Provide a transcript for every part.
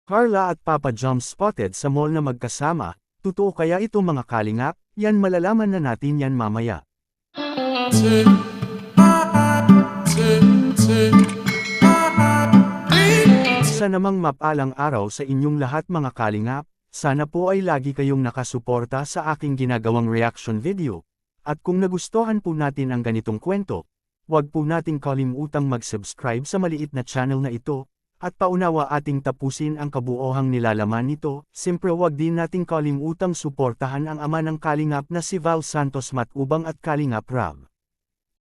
Carla at Papa Jom spotted sa mall na magkasama, totoo kaya ito mga kalingap? Yan malalaman na natin yan mamaya. Isa namang mapalang araw sa inyong lahat mga kalingap, sana po ay lagi kayong nakasuporta sa aking ginagawang reaction video. At kung nagustuhan po natin ang ganitong kwento, huwag po nating kalimutang mag-subscribe sa maliit na channel na ito, at paunawa ating tapusin ang kabuohang nilalaman nito. Siyempre huwag din nating kalimutang suportahan ang ama ng kalingap na si Val Santos Matubang at Kalingap Rab.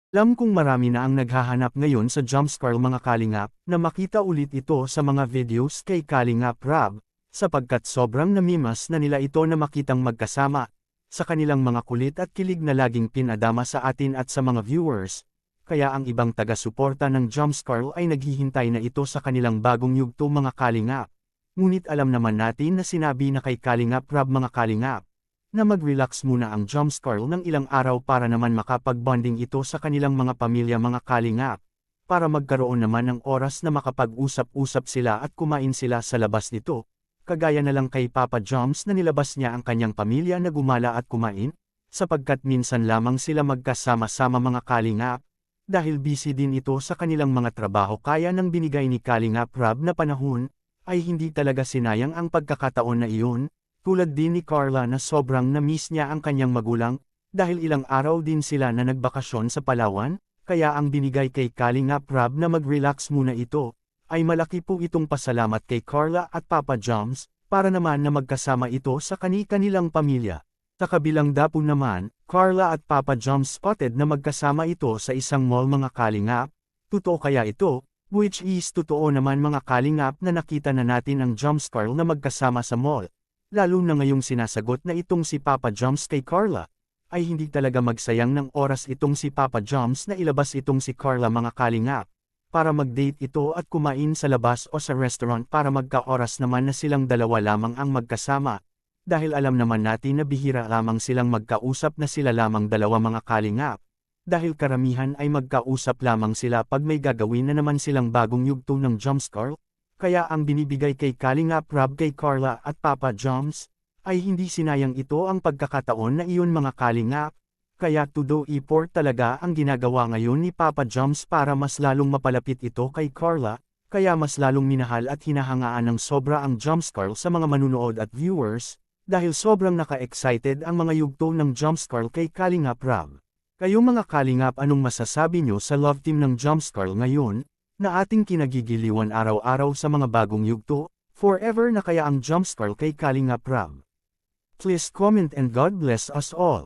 Alam kong marami na ang naghahanap ngayon sa jumpscare mga kalingap, na makita ulit ito sa mga videos kay Kalingap Rab, sapagkat sobrang namimas na nila ito na makitang magkasama, sa kanilang mga kulit at kilig na laging pinadama sa atin at sa mga viewers. Kaya ang ibang taga-suporta ng jumpscare ay naghihintay na ito sa kanilang bagong yugto mga kalingap. Ngunit alam naman natin na sinabi na kay Kalingap Rab mga kalingap, na mag-relax muna ang jumpscare ng ilang araw para naman makapag-bonding ito sa kanilang mga pamilya mga kalingap, para magkaroon naman ng oras na makapag-usap-usap sila at kumain sila sa labas nito, kagaya na lang kay Papa Joms na nilabas niya ang kanyang pamilya na gumala at kumain, sapagkat minsan lamang sila magkasama-sama mga kalingap, dahil busy din ito sa kanilang mga trabaho kaya nang binigay ni Kalingap Rab na panahon, ay hindi talaga sinayang ang pagkakataon na iyon. Tulad din ni Carla na sobrang na-miss niya ang kanyang magulang, dahil ilang araw din sila na nagbakasyon sa Palawan, kaya ang binigay kay Kalingap Rab na mag-relax muna ito, ay malaki po itong pasalamat kay Carla at Papa Joms, para naman na magkasama ito sa kani-kanilang pamilya. Sa kabilang dapon naman, Carla at Papa Joms spotted na magkasama ito sa isang mall mga kalingap. Totoo kaya ito? Which is totoo naman mga kalingap na nakita na natin ang jumpscare na magkasama sa mall. Lalo na ngayong sinasagot na itong si Papa Joms kay Carla, ay hindi talaga magsayang ng oras itong si Papa Joms na ilabas itong si Carla mga kalingap, para mag-date ito at kumain sa labas o sa restaurant para magka-oras naman na silang dalawa lamang ang magkasama, dahil alam naman natin na bihira lamang silang magkausap na sila lamang dalawa mga kalingap, dahil karamihan ay magkausap lamang sila pag may gagawin na naman silang bagong yugto ng jumpscare. Kaya ang binibigay kay Kalingap Rab kay Carla at Papa Joms, ay hindi sinayang ito ang pagkakataon na iyon mga kalingap, kaya todo effort talaga ang ginagawa ngayon ni Papa Joms para mas lalong mapalapit ito kay Carla, kaya mas lalong minahal at hinahangaan ng sobra ang jumpscare sa mga manunood at viewers, dahil sobrang naka-excited ang mga yugto ng jumpscare kay Kalingap Rab. Kayo mga kalingap, anong masasabi nyo sa love team ng jumpscare ngayon, na ating kinagigiliwan araw-araw sa mga bagong yugto? Forever na kaya ang jumpscare kay Kalingap Rab? Please comment and God bless us all.